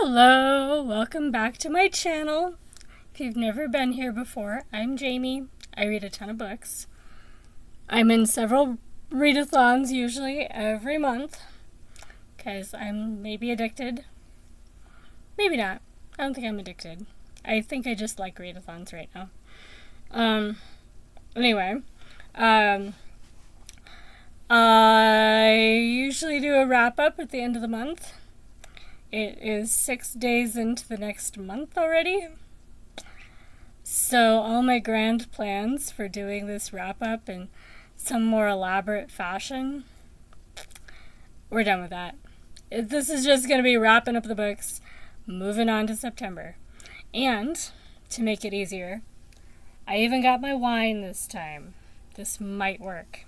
Hello, welcome back to my channel. If you've never been here before, I'm Jamie. I read a ton of books. I'm in several readathons usually every month because I'm maybe addicted. Maybe not. I don't think I'm addicted. I think I just like readathons right now. Anyway, I usually do a wrap up at the end of the month. It is 6 days into the next month already. So all my grand plans for doing this wrap up in some more elaborate fashion, we're done with that. This is just going to be wrapping up the books, moving on to September. And to make it easier, I even got my wine this time. This might work.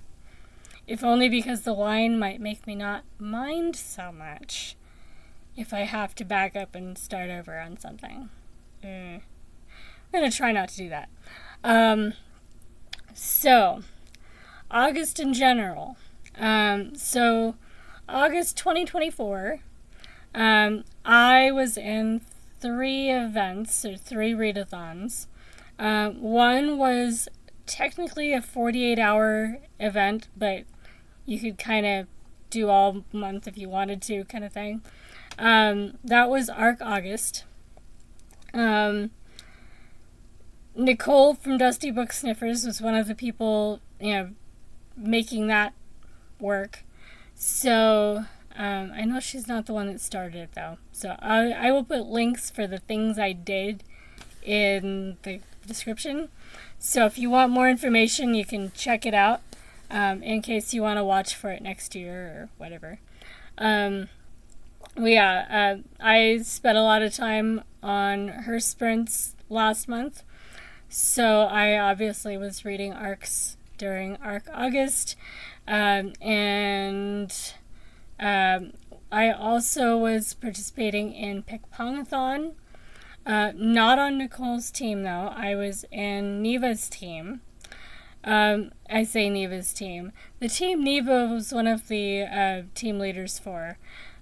If only because the wine might make me not mind so much if I have to back up and start over on something. I'm going to try not to do that. So, August in general. So, August 2024, I was in 3 events, or 3 readathons. One was technically a 48-hour event, but you could kind of do all month if you wanted to, kind of thing. That was Arc August. Nicole from Dusty Book Sniffers was one of the people, making that work. So, I know she's not the one that started it, though. So, I will put links for the things I did in the description. So, if you want more information, you can check it out, in case you want to watch for it next year or whatever. I spent a lot of time on her sprints last month, so I obviously was reading arcs during Arc August, and I also was participating in Pick-Pong-a-thon, not on Nicole's team though. I was in Neva's team. I say Neva's team. The team Neva was one of the team leaders for.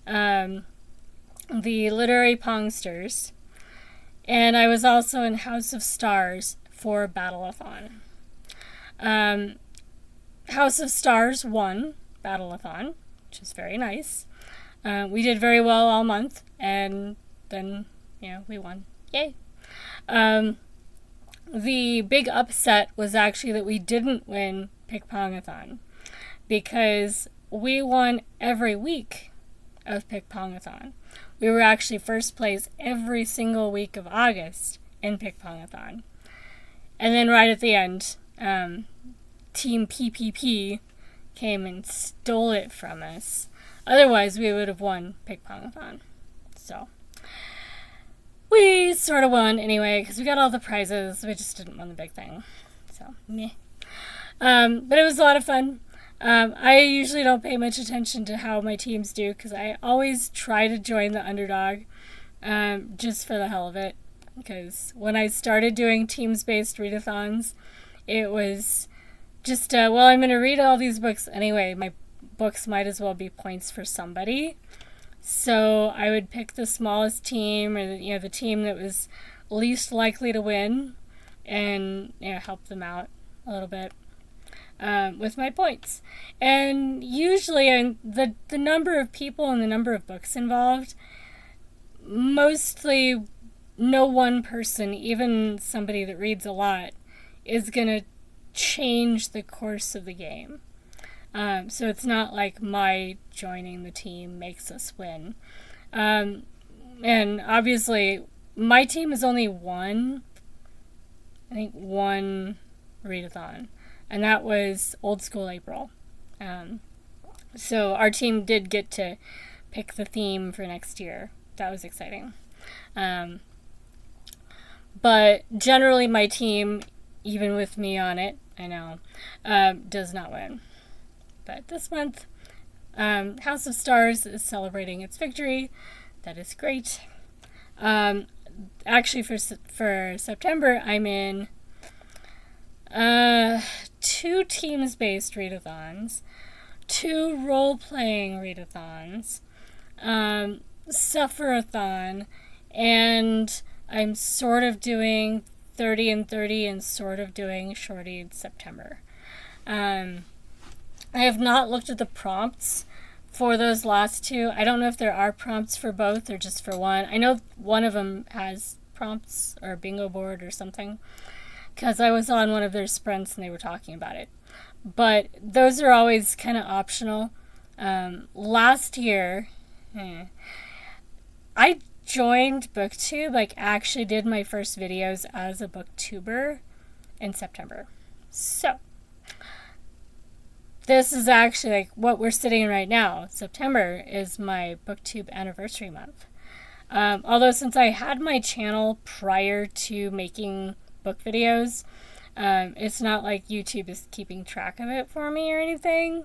The Literary Pongsters, and I was also in House of Stars for Battleathon. House of Stars won Battleathon, which is very nice. We did very well all month, and then, we won. Yay! The big upset was actually that we didn't win Pick-Pong-a-thon, because we won every week of Pick-Pong-a-thon. We were actually first place every single week of August in Pick-Pong-a-thon. And then right at the end, Team PPP came and stole it from us. Otherwise, we would have won Pick-Pong-a-thon. So, we sort of won anyway, because we got all the prizes. We just didn't win the big thing. So, meh. But it was a lot of fun. I usually don't pay much attention to how my teams do because I always try to join the underdog, just for the hell of it. Because when I started doing teams-based readathons, it was just, I'm going to read all these books anyway. My books might as well be points for somebody. So I would pick the smallest team, or the team that was least likely to win, and help them out a little bit. With my points. And usually the number of people and the number of books involved, mostly no one person, even somebody that reads a lot, is going to change the course of the game. So it's not like my joining the team makes us win. And obviously my team is only one readathon. And that was Old School April. So our team did get to pick the theme for next year. That was exciting. But generally my team, even with me on it, I know, does not win. But this month, House of Stars is celebrating its victory. That is great. Actually, for September, I'm in 2 teams-based readathons, 2 role-playing readathons, Suffer-a-thon, and I'm sort of doing 30 and 30 and sort of doing Shorty in September. I have not looked at the prompts for those last two. I don't know if there are prompts for both or just for one. I know one of them has prompts or a bingo board or something, because I was on one of their sprints and they were talking about it. But those are always kind of optional. Last year, I joined BookTube, like actually did my first videos as a BookTuber in September. So, this is actually like what we're sitting in right now. September is my BookTube anniversary month. Although since I had my channel prior to making book videos, it's not like YouTube is keeping track of it for me or anything.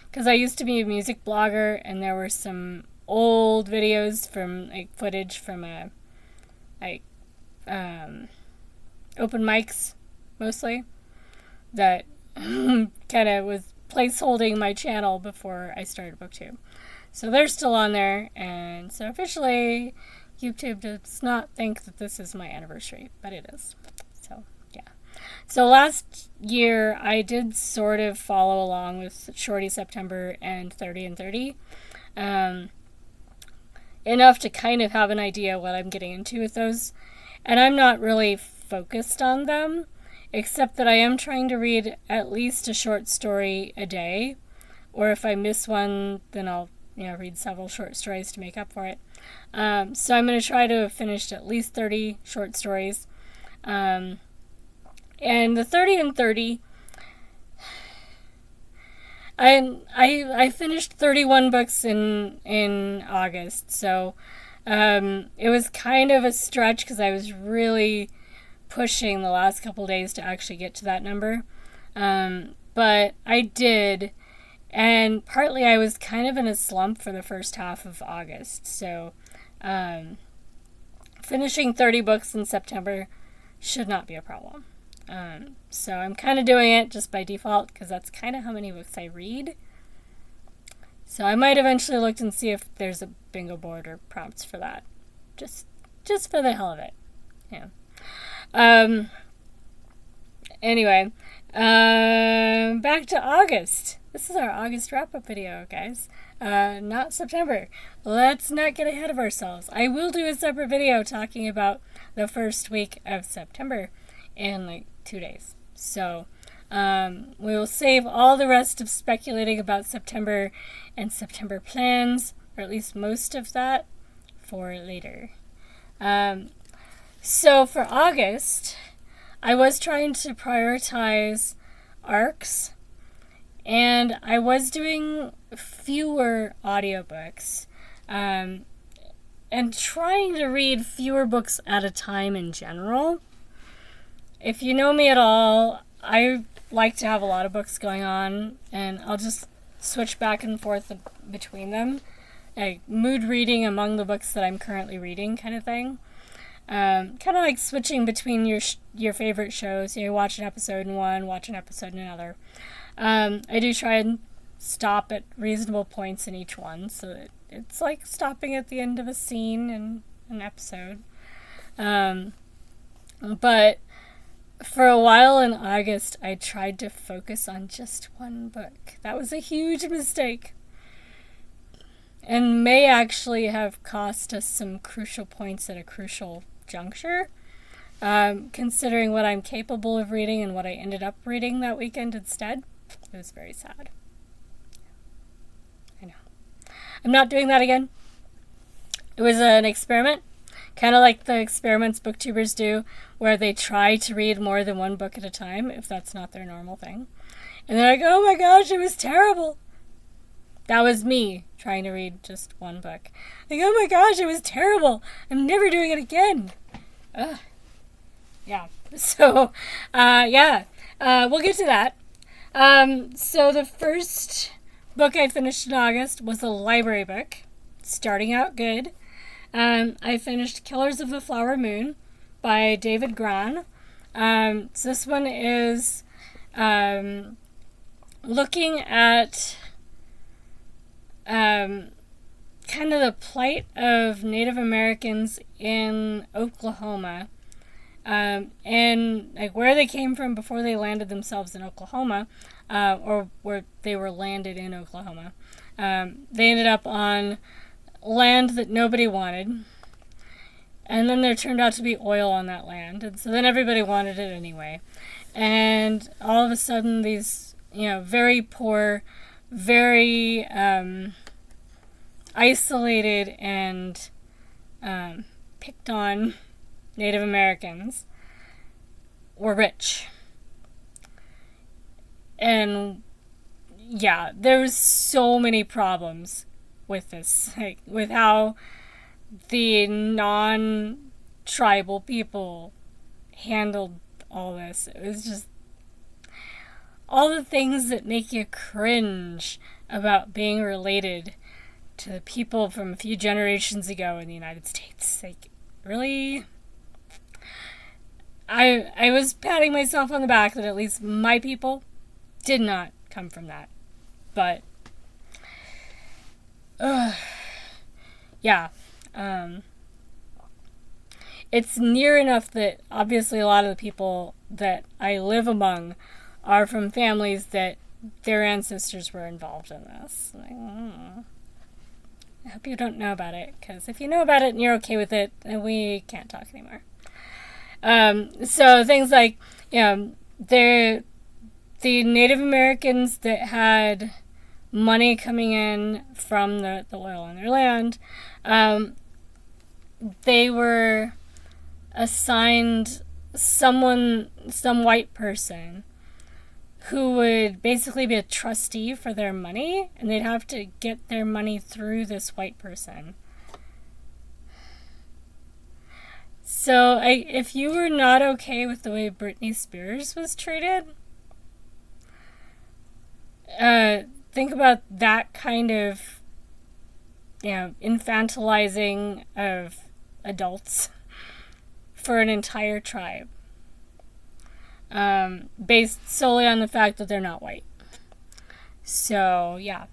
Because I used to be a music blogger, and there were some old videos from like footage from open mics mostly that kind of was placeholding my channel before I started BookTube. So they're still on there, and so officially YouTube does not think that this is my anniversary, but it is. So yeah. So last year I did sort of follow along with Shorty September and 30 and 30. Enough to kind of have an idea what I'm getting into with those. And I'm not really focused on them, except that I am trying to read at least a short story a day. Or if I miss one, then I'll read several short stories to make up for it. So I'm going to try to have finished at least 30 short stories. And the 30 and 30, I finished 31 books in August, so it was kind of a stretch because I was really pushing the last couple days to actually get to that number. But I did, and partly I was kind of in a slump for the first half of August, so finishing 30 books in September should not be a problem. So I'm kind of doing it just by default because that's kind of how many books I read. So I might eventually look and see if there's a bingo board or prompts for that. Just for the hell of it. Yeah. Anyway, back to August. This is our August wrap-up video, guys. Not September. Let's not get ahead of ourselves. I will do a separate video talking about the first week of September in like 2 days. So we will save all the rest of speculating about September and September plans, or at least most of that, for later. So for August, I was trying to prioritize arcs, and I was doing fewer audiobooks, and trying to read fewer books at a time in general. If you know me at all, I like to have a lot of books going on, and I'll just switch back and forth between them. Like mood reading among the books that I'm currently reading kind of thing. Kind of like switching between your favorite shows. You watch an episode in one, watch an episode in another. I do try and stop at reasonable points in each one, so that it's like stopping at the end of a scene in an episode. But for a while in August, I tried to focus on just one book. That was a huge mistake. And may actually have cost us some crucial points at a crucial juncture. Considering what I'm capable of reading and what I ended up reading that weekend instead. It was very sad. I know. I'm not doing that again. It was an experiment. Kind of like the experiments booktubers do, where they try to read more than one book at a time, if that's not their normal thing. And they're like, oh my gosh, it was terrible. That was me trying to read just one book. Like, oh my gosh, it was terrible. I'm never doing it again. Ugh. Yeah. So, we'll get to that. So the first book I finished in August was a library book, starting out good. I finished Killers of the Flower Moon by David Grann. So this one is looking at kind of the plight of Native Americans in Oklahoma, and like where they came from before they landed themselves in Oklahoma, or where they were landed in Oklahoma. They ended up on land that nobody wanted, and then there turned out to be oil on that land, and so then everybody wanted it anyway. And all of a sudden, these, very poor, very isolated and picked on Native Americans were rich. And yeah, there's so many problems with this, like with how the non-tribal people handled all this. It was just all the things that make you cringe about being related to the people from a few generations ago in the United States. Like, really? I was patting myself on the back that at least my people did not come from that. But, yeah. It's near enough that obviously a lot of the people that I live among are from families that their ancestors were involved in this. Like, I hope you don't know about it, because if you know about it and you're okay with it, then we can't talk anymore. So things like, the Native Americans that had money coming in from the oil on their land, they were assigned some white person who would basically be a trustee for their money, and they'd have to get their money through this white person. So if you were not okay with the way Britney Spears was treated, think about that kind of, infantilizing of adults for an entire tribe, based solely on the fact that they're not white. So, yeah.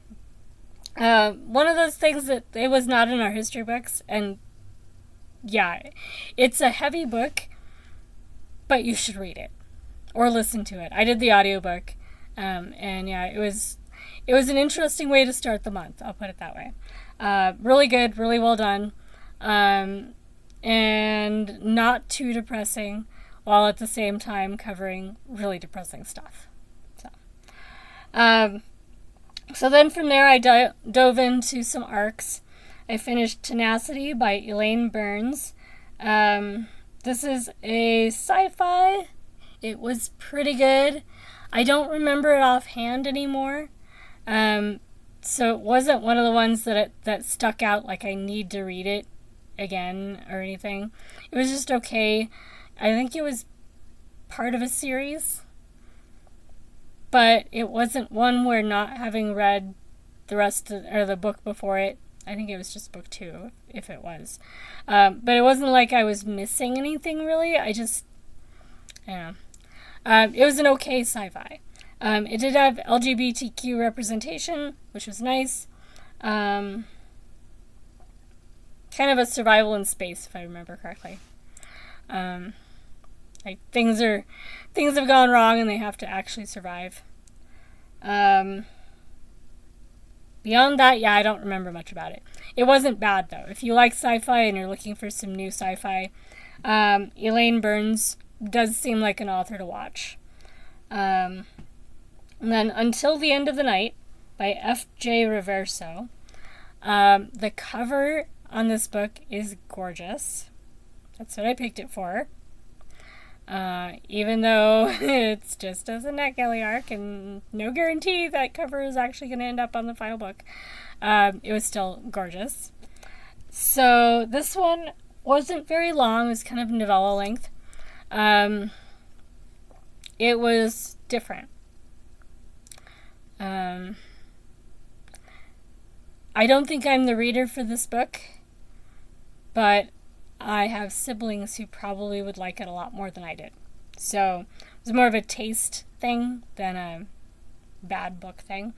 One of those things that it was not in our history books, and yeah, it's a heavy book, but you should read it or listen to it. I did the audiobook, and yeah, it was an interesting way to start the month. I'll put it that way. Really good, really well done, and not too depressing, while at the same time covering really depressing stuff. So then from there, I dove into some arcs. I finished Tenacity by Elaine Burns. This is a sci-fi. It was pretty good. I don't remember it offhand anymore. So it wasn't one of the ones that stuck out like I need to read it again or anything. It was just okay. I think it was part of a series, but it wasn't one where, not having read the rest or the book before it, I think it was just book 2, if it was. But it wasn't like I was missing anything, really. It was an okay sci-fi. It did have LGBTQ representation, which was nice. Kind of a survival in space, if I remember correctly. Like things have gone wrong and they have to actually survive. Beyond that, I don't remember much about it. It wasn't bad, though. If you like sci-fi and you're looking for some new sci-fi, Elaine Burns does seem like an author to watch. And then Until the End of the Night by F.J. Reverso. The cover on this book is gorgeous. That's what I picked it for. Even though it's just as a NetGalley arc and no guarantee that cover is actually going to end up on the final book, it was still gorgeous. So this one wasn't very long. It was kind of novella length. It was different. I don't think I'm the reader for this book, but I have siblings who probably would like it a lot more than I did. So it was more of a taste thing than a bad book thing.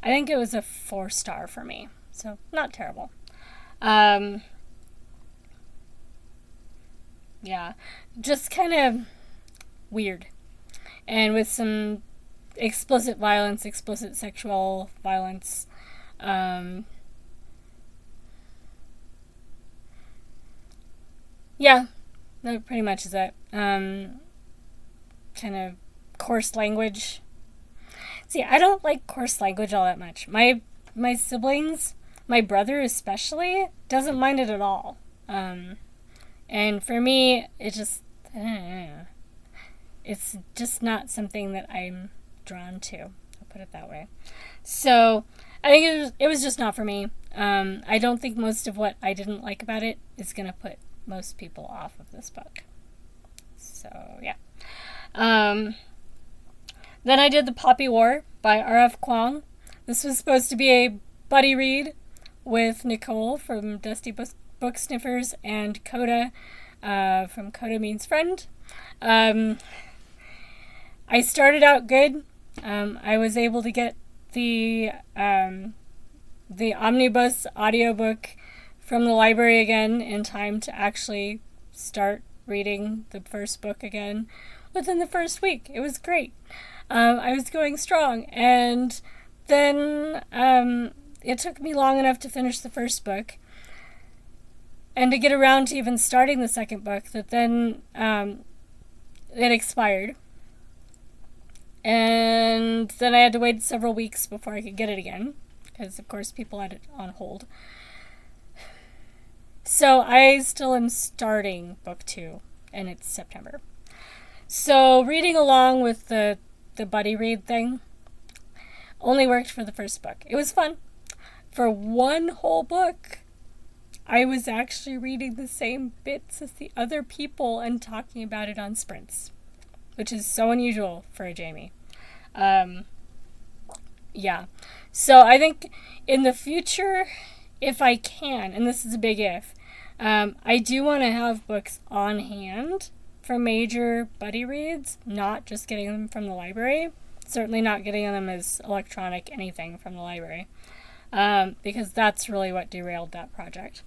I think it was a 4-star for me, so not terrible. Um, yeah, just kind of weird. And with some explicit violence, explicit sexual violence. Um, yeah, that pretty much is it. Kind of coarse language. See, I don't like coarse language all that much. My siblings, my brother especially, doesn't mind it at all. And for me, it just it's just not something that I'm drawn to. I'll put it that way. So I think it was just not for me. I don't think most of what I didn't like about it is gonna put most people off of this book. So yeah. Um, then I did The Poppy War by R.F. Kuang. This was supposed to be a buddy read with Nicole from Dusty Book Sniffers and Coda from Coda Means Friend. I started out good. I was able to get the omnibus audiobook from the library again in time to actually start reading the first book again within the first week. It was great. I was going strong, and then it took me long enough to finish the first book and to get around to even starting the second book that then it expired. And then I had to wait several weeks before I could get it again, because of course people had it on hold. So I still am starting book 2, and it's September. So reading along with the buddy read thing only worked for the first book. It was fun. For one whole book, I was actually reading the same bits as the other people and talking about it on sprints, which is so unusual for a Jamie. Yeah. So I think in the future, if I can, and this is a big if, I do want to have books on hand for major buddy reads, not just getting them from the library. Certainly not getting them as electronic anything from the library, because that's really what derailed that project.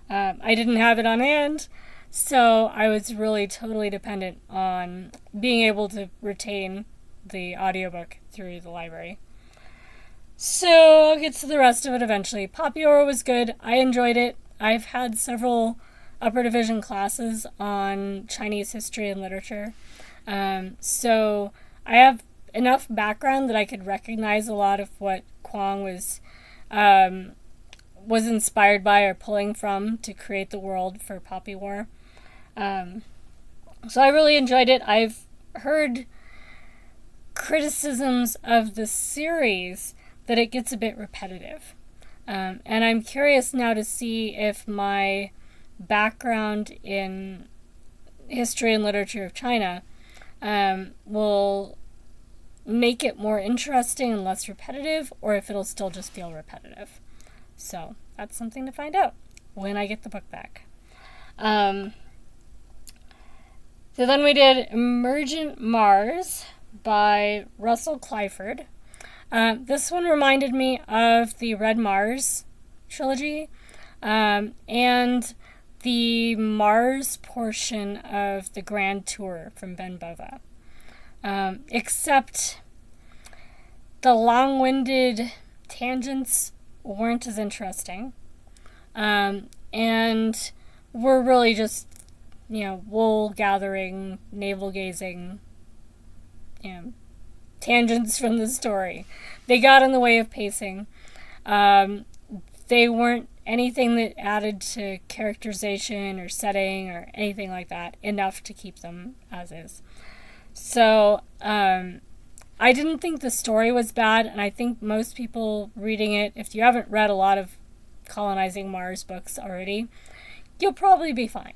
I didn't have it on hand, so I was really totally dependent on being able to retain the audiobook through the library. So I'll get to the rest of it eventually. Poppy War was good. I enjoyed it. I've had several upper division classes on Chinese history and literature. So I have enough background that I could recognize a lot of what Kuang was inspired by or pulling from to create the world for Poppy War. So I really enjoyed it. I've heard criticisms of the series that it gets a bit repetitive. And I'm curious now to see if my background in history and literature of China will make it more interesting and less repetitive, or if it'll still just feel repetitive. So that's something to find out when I get the book back. So then we did Emergent Mars by Russell Clifford. This one reminded me of the Red Mars trilogy and the Mars portion of the Grand Tour from Ben Bova. Except the long-winded tangents weren't as interesting. And were really just, wool gathering, navel gazing, tangents from the story. They got in the way of pacing. They weren't anything that added to characterization or setting or anything like that enough to keep them as is. So, I didn't think the story was bad, and I think most people reading it, if you haven't read a lot of Colonizing Mars books already, you'll probably be fine.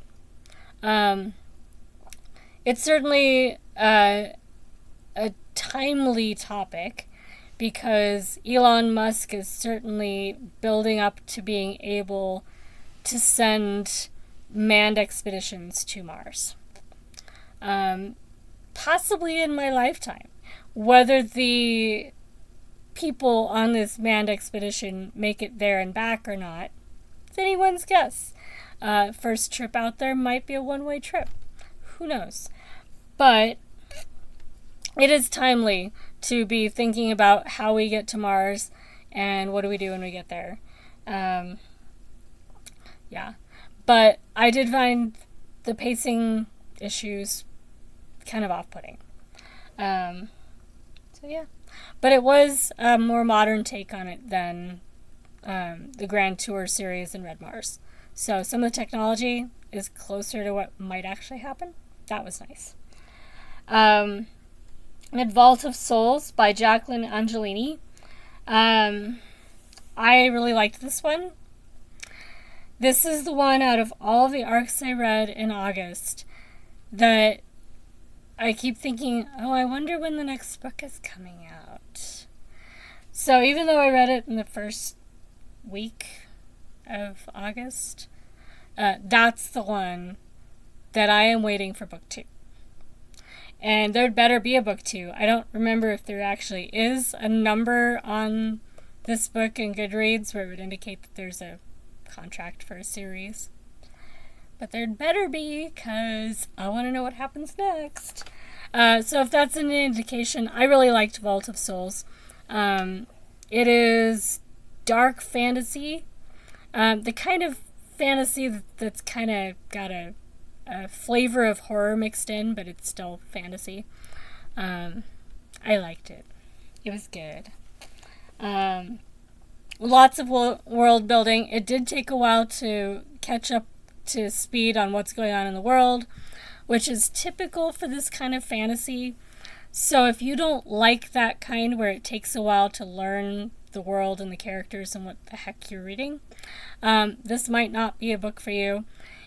It's certainly a timely topic because Elon Musk is certainly building up to being able to send manned expeditions to Mars. Possibly in my lifetime. Whether the people on this manned expedition make it there and back or not, anyone's guess. First trip out there might be a one-way trip. Who knows? But it is timely to be thinking about how we get to Mars and what do we do when we get there. Yeah. But I did find the pacing issues kind of off-putting. So yeah. But it was a more modern take on it than the Grand Tour series in Red Mars. So some of the technology is closer to what might actually happen. That was nice. At Vault of Souls by Jacqueline Angelini. I really liked this one. This is the one out of all of the arcs I read in August that I keep thinking, oh, I wonder when the next book is coming out. So even though I read it in the first week of August, that's the one that I am waiting for book 2. And there'd better be a book 2. I don't remember if there actually is a number on this book in Goodreads where it would indicate that there's a contract for a series. But there'd better be, because I want to know what happens next. So if that's an indication, I really liked Vault of Souls. It is dark fantasy. The kind of fantasy that's kind of got a flavor of horror mixed in, but it's still fantasy. I liked it. It was good. Lots of world building. It did take a while to catch up to speed on what's going on in the world, which is typical for this kind of fantasy. So if you don't like that kind where it takes a while to learn the world and the characters and what the heck you're reading, this might not be a book for you.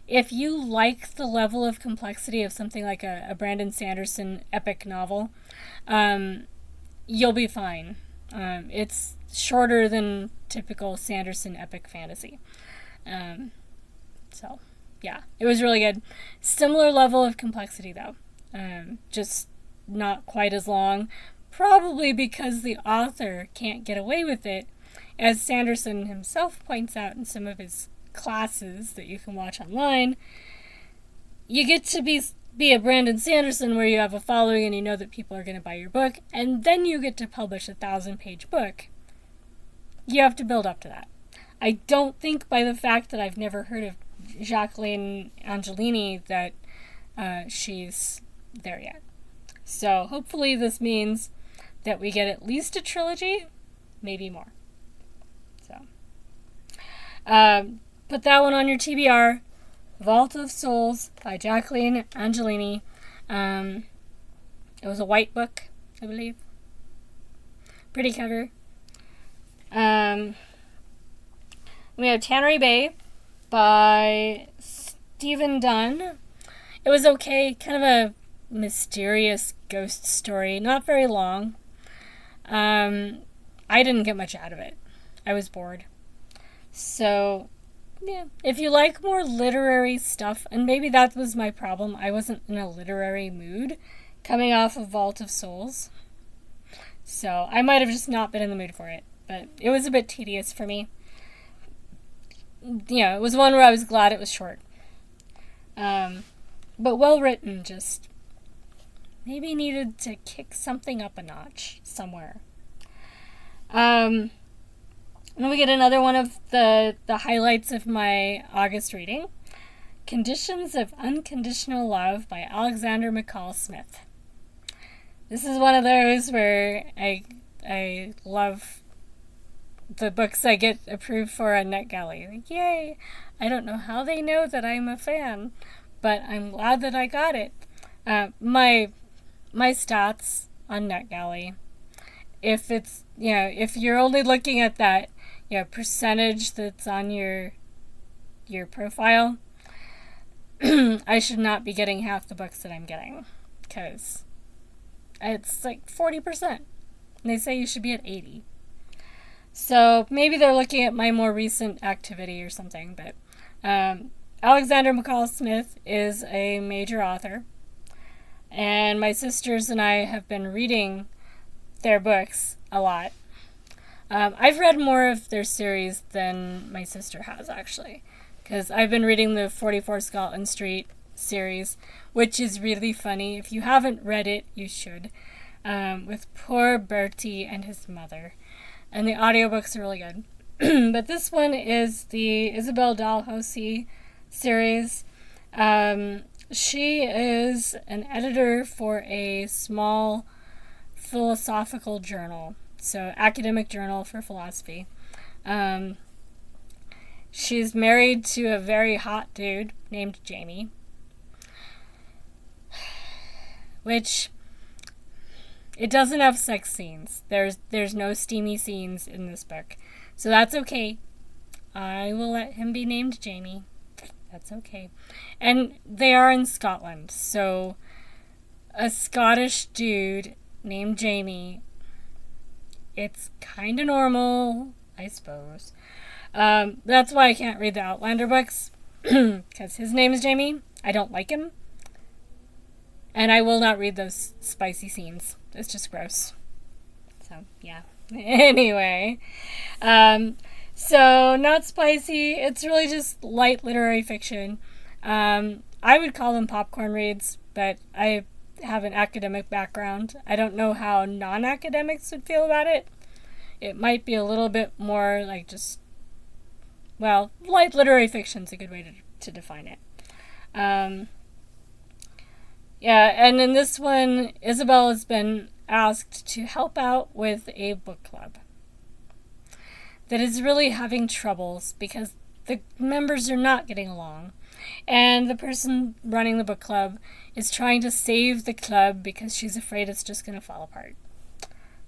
If you like the level of complexity of something like a Brandon Sanderson epic novel, you'll be fine. It's shorter than typical Sanderson epic fantasy. So, yeah, it was really good. Similar level of complexity, though. Just not quite as long. Probably because the author can't get away with it, as Sanderson himself points out in some of his classes that you can watch online. You get to be a Brandon Sanderson where you have a following and you know that people are going to buy your book, and then you get to publish a 1,000-page book. You have to build up to that. I don't think by the fact that I've never heard of Jacqueline Angelini that she's there yet. So hopefully this means that we get at least a trilogy, maybe more. So put that one on your TBR. Vault of Souls by Jacqueline Angelini. It was a white book, I believe. Pretty cover. We have Tannery Bay by Stephen Dunn. It was okay, kind of a mysterious ghost story, not very long. I didn't get much out of it. I was bored. So, yeah, if you like more literary stuff, and maybe that was my problem, I wasn't in a literary mood coming off of Vault of Souls. So, I might have just not been in the mood for it, but it was a bit tedious for me. Yeah, it was one where I was glad it was short. But well written, just maybe needed to kick something up a notch somewhere. And then we get another one of the highlights of my August reading. Conditions of Unconditional Love by Alexander McCall Smith. This is one of those where I love the books I get approved for on NetGalley. Like, yay! I don't know how they know that I'm a fan, but I'm glad that I got it. My stats on NetGalley, if it's, if you're only looking at that, percentage that's on your profile, I should not be getting half the books that I'm getting, because it's like 40%. And they say you should be at 80. So maybe they're looking at my more recent activity or something, but Alexander McCall Smith is a major author, and my sisters and I have been reading their books a lot. I've read more of their series than my sister has, actually, because I've been reading the 44 Scotland Street series, which is really funny. If you haven't read it, you should. With poor Bertie and his mother. And the audiobooks are really good. But this one is the Isabel Dalhousie series. She is an editor for a small philosophical journal, so academic journal for philosophy. She's married to a very hot dude named Jamie, which it doesn't have sex scenes. There's no steamy scenes in this book, so that's okay. I will let him be named Jamie. That's okay. And they are in Scotland, so a Scottish dude named Jamie, it's kind of normal, I suppose. That's why I can't read the Outlander books, because his name is Jamie. I don't like him. And I will not read those spicy scenes. It's just gross. So, yeah. Anyway. So, not spicy. It's really just light literary fiction. I would call them popcorn reads, but I have an academic background. I don't know how non-academics would feel about it. It might be a little bit more like just, well, light literary fiction is a good way to define it. Yeah, and in this one, Isabel has been asked to help out with a book club that is really having troubles because the members are not getting along. And the person running the book club is trying to save the club because she's afraid it's just going to fall apart.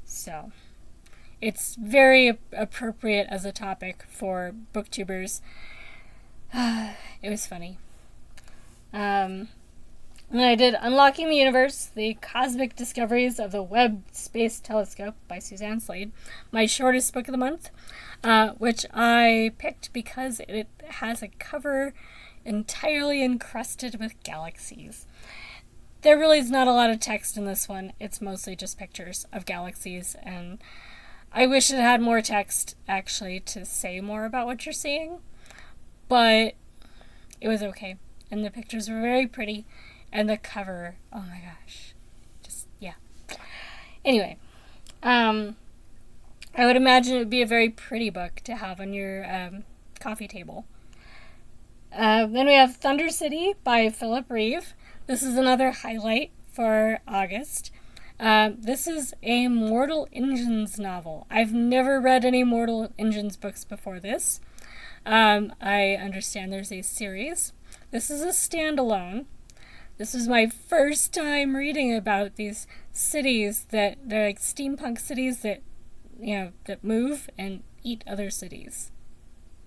So, it's very appropriate as a topic for booktubers. It was funny. And I did Unlocking the Universe, The Cosmic Discoveries of the Webb Space Telescope by Suzanne Slade, my shortest book of the month, which I picked because it has a cover entirely encrusted with galaxies. There really is not a lot of text in this one. It's mostly just pictures of galaxies, and I wish it had more text, actually, to say more about what you're seeing, but it was okay. And the pictures were very pretty, and the cover, oh my gosh, just, yeah. Anyway, I would imagine it would be a very pretty book to have on your coffee table. Then we have Thunder City by Philip Reeve. This is another highlight for August. This is a Mortal Engines novel. I've never read any Mortal Engines books before this. I understand there's a series. This is a standalone. This was my first time reading about these cities they're like steampunk cities that, that move and eat other cities.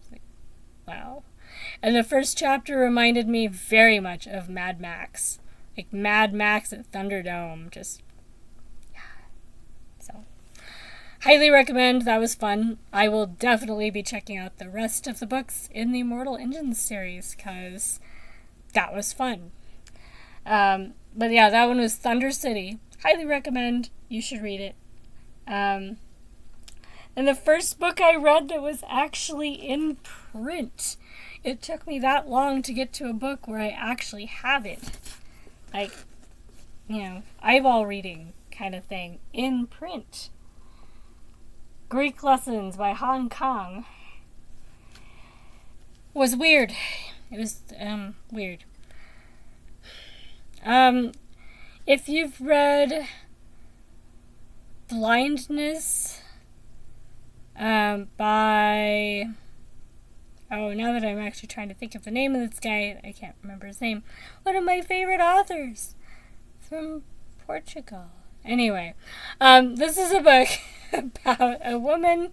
It's like, wow. And the first chapter reminded me very much of Mad Max. Like Mad Max at Thunderdome. Just, yeah. So, highly recommend. That was fun. I will definitely be checking out the rest of the books in the Mortal Engines series, because that was fun. But yeah, that one was Thunder City. Highly recommend. You should read it. And the first book I read that was actually in print. It took me that long to get to a book where I actually have it. Like, eyeball reading kind of thing. In print. Greek Lessons by Han Kang. Was weird. It was, weird. If you've read Blindness, by... Oh, now that I'm actually trying to think of the name of this guy, I can't remember his name. One of my favorite authors from Portugal. Anyway, this is a book about a woman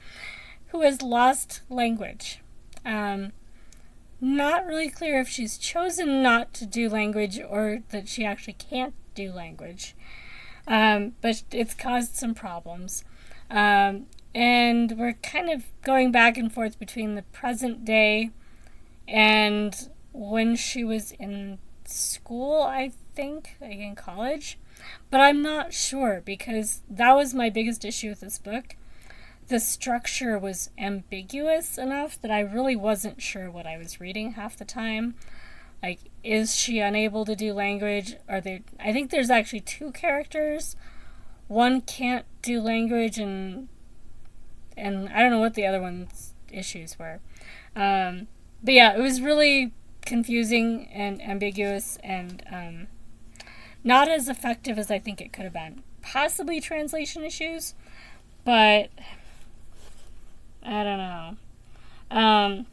who has lost language. Not really clear if she's chosen not to do language or that she actually can't do language. But it's caused some problems. And we're kind of going back and forth between the present day and when she was in school, I think, like in college. But I'm not sure, because that was my biggest issue with this book. the structure was ambiguous enough that I really wasn't sure what I was reading half the time. Like, is she unable to do language? I think there's actually two characters. One can't do language, and I don't know what the other one's issues were. But yeah, it was really confusing and ambiguous, and not as effective as I think it could have been. Possibly translation issues, but I don't know.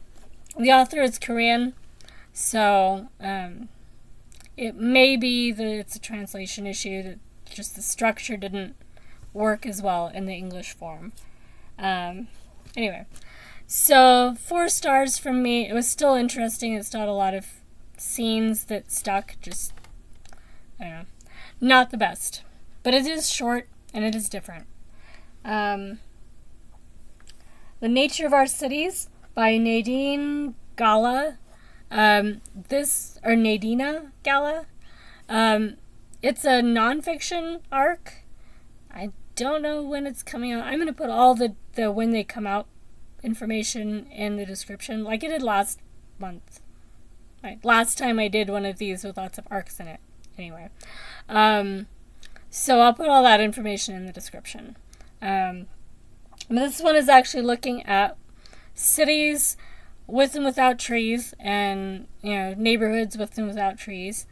The author is Korean, so it may be that it's a translation issue, that just the structure didn't work as well in the English form. Anyway, so 4 stars from me. It was still interesting. It's not a lot of scenes that stuck. Just, I don't know, not the best. But it is short and it is different. The Nature of Our Cities by Nadine Gala. Nadina Gala. It's a nonfiction arc. I don't know when it's coming out. I'm going to put all the when they come out information in the description, like I did last month. Right, last time I did one of these with lots of arcs in it. Anyway. So I'll put all that information in the description. This one is actually looking at cities with and without trees, and neighborhoods with and without trees,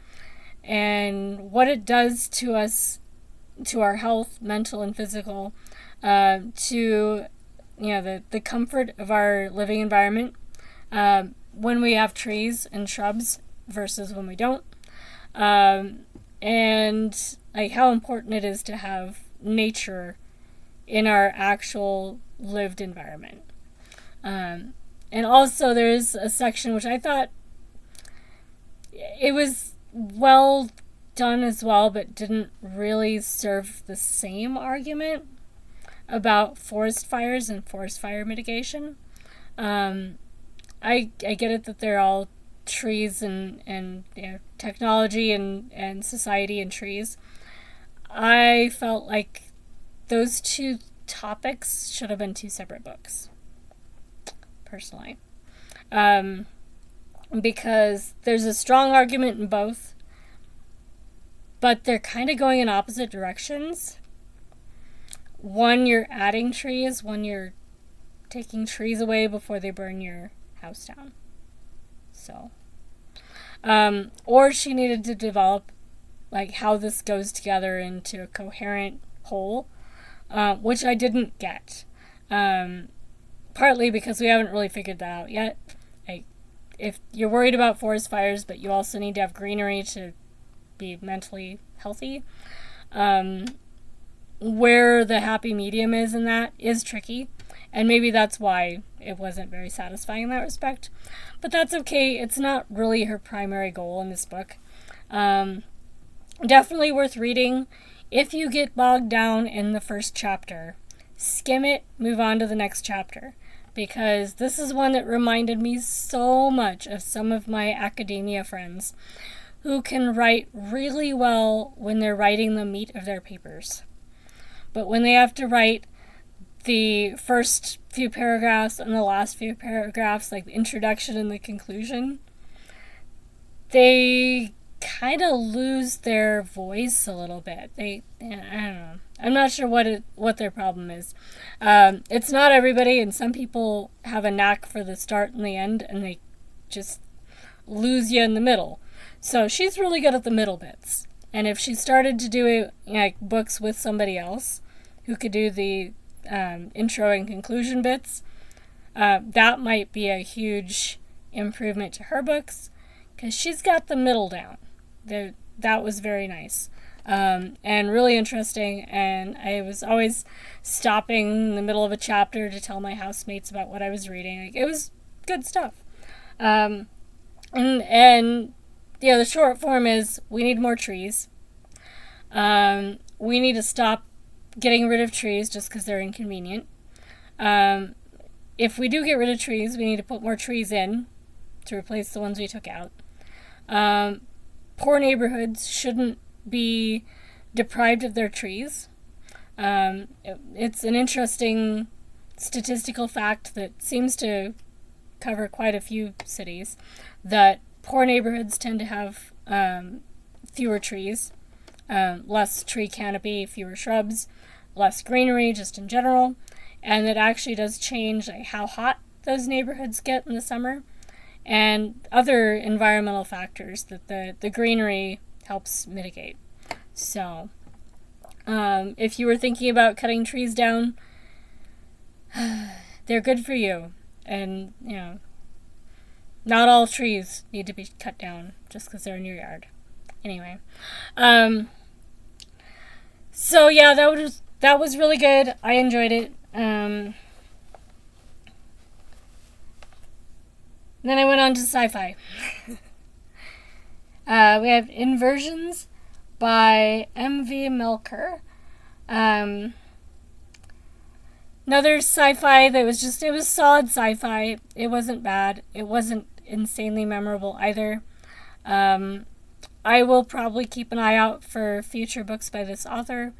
and what it does to us, to our health, mental and physical, to the comfort of our living environment when we have trees and shrubs versus when we don't, and like how important it is to have nature in our actual lived environment. And also there's a section which I thought it was well done as well, but didn't really serve the same argument about forest fires and forest fire mitigation. I get it that they're all trees and technology and society and trees. I felt like those two topics should have been 2 separate books, personally. Because there's a strong argument in both, but they're kind of going in opposite directions. One, you're adding trees. One, you're taking trees away before they burn your house down. So, or she needed to develop like how this goes together into a coherent whole, which I didn't get. Partly because we haven't really figured that out yet. Like, if you're worried about forest fires, but you also need to have greenery to be mentally healthy, where the happy medium is in that is tricky, and maybe that's why it wasn't very satisfying in that respect. But that's okay. It's not really her primary goal in this book. Definitely worth reading. If you get bogged down in the first chapter, skim it, move on to the next chapter, because this is one that reminded me so much of some of my academia friends who can write really well when they're writing the meat of their papers. But when they have to write the first few paragraphs and the last few paragraphs, like the introduction and the conclusion, they kind of lose their voice a little bit. I don't know. I'm not sure what their problem is. It's not everybody, and some people have a knack for the start and the end, and they just lose you in the middle. So she's really good at the middle bits. And if she started to do books with somebody else who could do the intro and conclusion bits, that might be a huge improvement to her books, because she's got the middle down. That was very nice. And really interesting, and I was always stopping in the middle of a chapter to tell my housemates about what I was reading. It was good stuff. And the short form is, we need more trees. We need to stop getting rid of trees just because they're inconvenient. If we do get rid of trees, we need to put more trees in to replace the ones we took out. Poor neighborhoods shouldn't be deprived of their trees. It's an interesting statistical fact that seems to cover quite a few cities, that poor neighborhoods tend to have fewer trees, less tree canopy, fewer shrubs, less greenery just in general, and it actually does change like, how hot those neighborhoods get in the summer, and other environmental factors that the greenery helps mitigate. So, if you were thinking about cutting trees down, they're good for you. And, not all trees need to be cut down just because they're in your yard. Anyway. So, yeah, that was really good. I enjoyed it. Then I went on to sci-fi. We have Inversions by M.V. Melker. Another sci-fi that it was solid sci-fi. It wasn't bad. It wasn't insanely memorable either. I will probably keep an eye out for future books by this author,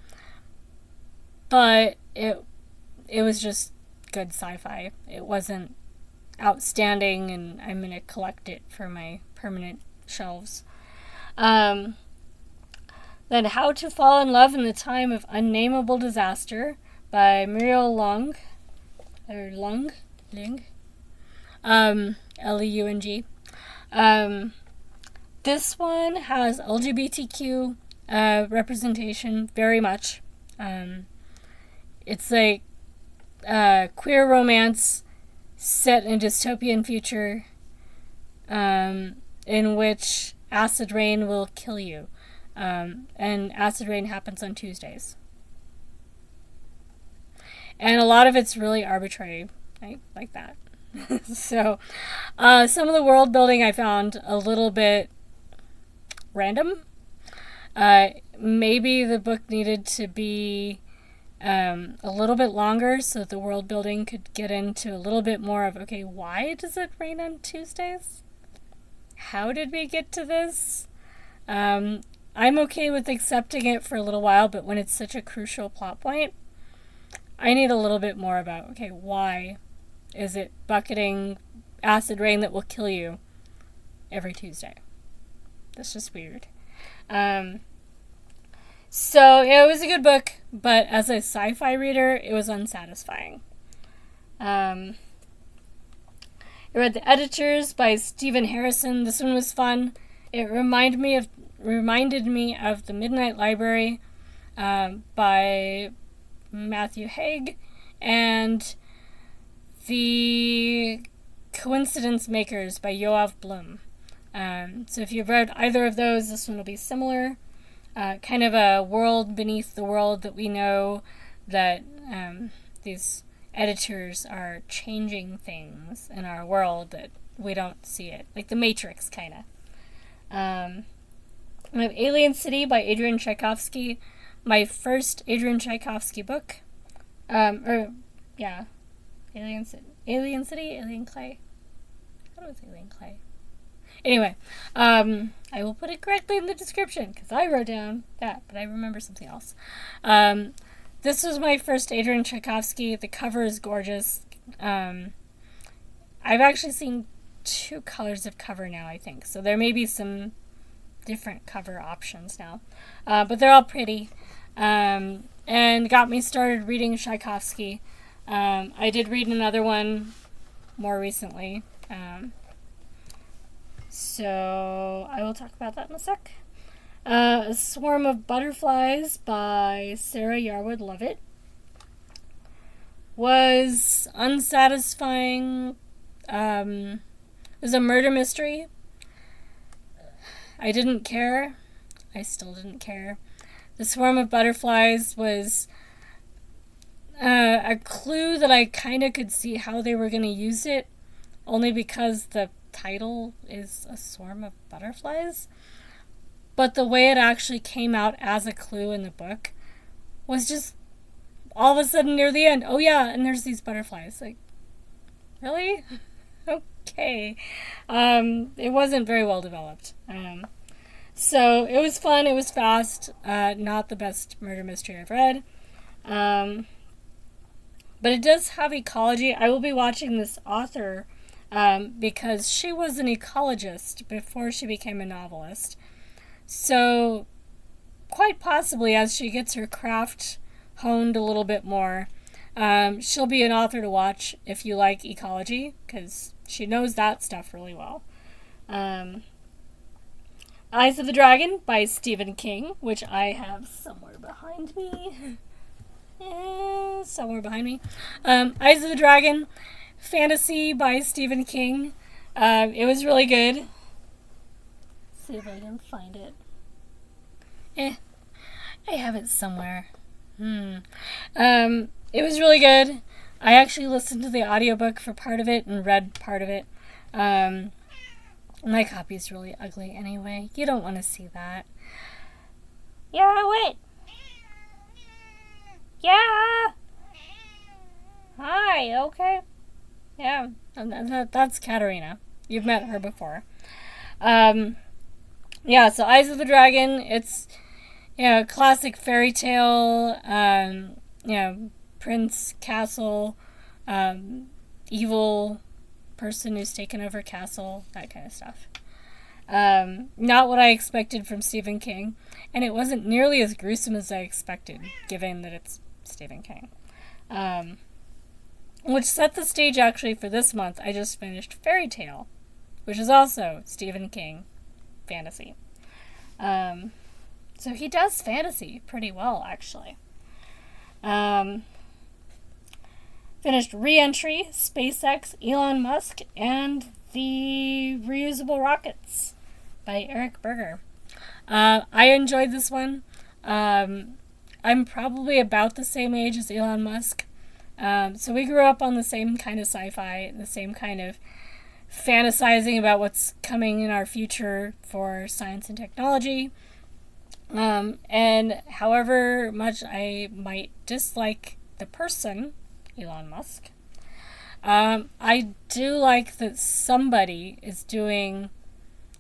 but it was just good sci-fi. It wasn't outstanding, and I'm going to collect it for my permanent shelves. Then How to Fall in Love in the Time of Unnameable Disaster by Muriel Leung, Leung. This one has LGBTQ representation very much. It's like queer romance set in a dystopian future in which acid rain will kill you. And acid rain happens on Tuesdays. And a lot of it's really arbitrary, like that. So, some of the world building I found a little bit random. Maybe the book needed to be a little bit longer so that the world building could get into a little bit more of, okay, why does it rain on Tuesdays? How did we get to this? I'm okay with accepting it for a little while, but when it's such a crucial plot point, I need a little bit more about, okay, why is it bucketing acid rain that will kill you every Tuesday? That's just weird. So, yeah, it was a good book, but as a sci-fi reader, it was unsatisfying. I read The Editors by Stephen Harrison. This one was fun. It reminded me of The Midnight Library by Matthew Haig, and The Coincidence Makers by Yoav Blum. So if you've read either of those, this one will be similar. Kind of a world beneath the world that we know, that these editors are changing things in our world that we don't see it. Like The Matrix, kind of. We have Alien City by Adrian Tchaikovsky. My first Adrian Tchaikovsky book. Alien City, Alien Clay. I thought it was Alien Clay. Anyway, I will put it correctly in the description, because I wrote down that, but I remember something else. This was my first Adrian Tchaikovsky. The cover is gorgeous. I've actually seen 2 colors of cover now, I think, so there may be some different cover options now. But they're all pretty. And got me started reading Tchaikovsky. I did read another one more recently. So I will talk about that in a sec. A Swarm of Butterflies by Sarah Yarwood Lovett was unsatisfying. It was a murder mystery. I didn't care. I still didn't care. The Swarm of Butterflies was a clue that I kind of could see how they were going to use it, only because the title is A Swarm of Butterflies. But the way it actually came out as a clue in the book was just all of a sudden near the end, oh yeah, and there's these butterflies. Like, really? Okay. It wasn't very well developed. So it was fun, it was fast, not the best murder mystery I've read. But it does have ecology. I will be watching this author because she was an ecologist before she became a novelist. So, quite possibly, as she gets her craft honed a little bit more, she'll be an author to watch if you like ecology, because she knows that stuff really well. Eyes of the Dragon by Stephen King, which I have somewhere behind me. Somewhere behind me. Eyes of the Dragon, fantasy by Stephen King. It was really good. Let's see if I can find it. I have it somewhere. It was really good. I actually listened to the audiobook for part of it and read part of it. My copy's really ugly anyway. You don't want to see that. Yeah, wait. Yeah. Hi, okay. Yeah, that's Katarina. You've met her before. Yeah, so Eyes of the Dragon, it's, classic fairy tale, prince, castle, evil person who's taken over castle, that kind of stuff. Not what I expected from Stephen King, and it wasn't nearly as gruesome as I expected, given that it's Stephen King. Which set the stage actually for this month. I just finished Fairy Tale, which is also Stephen King fantasy. So he does fantasy pretty well, actually. Finished Re-Entry, SpaceX, Elon Musk, and the Reusable Rockets by Eric Berger. I enjoyed this one. I'm probably about the same age as Elon Musk. So we grew up on the same kind of sci-fi, the same kind of fantasizing about what's coming in our future for science and technology. And however much I might dislike the person, Elon Musk, I do like that somebody is doing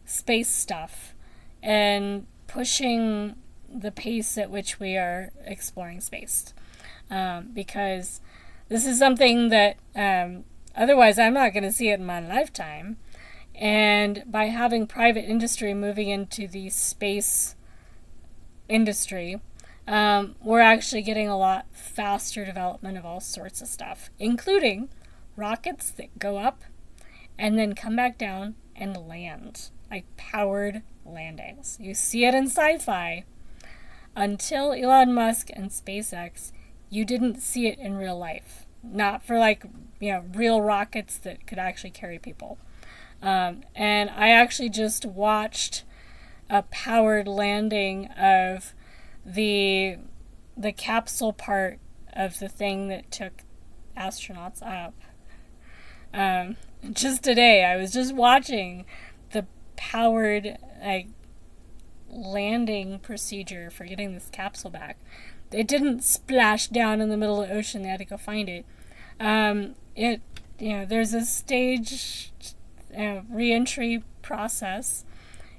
space stuff and pushing the pace at which we are exploring space. Because this is something that otherwise I'm not going to see it in my lifetime. And by having private industry moving into the space industry, we're actually getting a lot faster development of all sorts of stuff, including rockets that go up and then come back down and land, like powered landings. You see it in sci-fi. Until Elon Musk and SpaceX, you didn't see it in real life. Not for real rockets that could actually carry people. And I actually just watched a powered landing of the capsule part of the thing that took astronauts up. Just today, I was just watching the powered landing procedure for getting this capsule back. It didn't splash down in the middle of the ocean. They had to go find it. There's a stage re-entry process,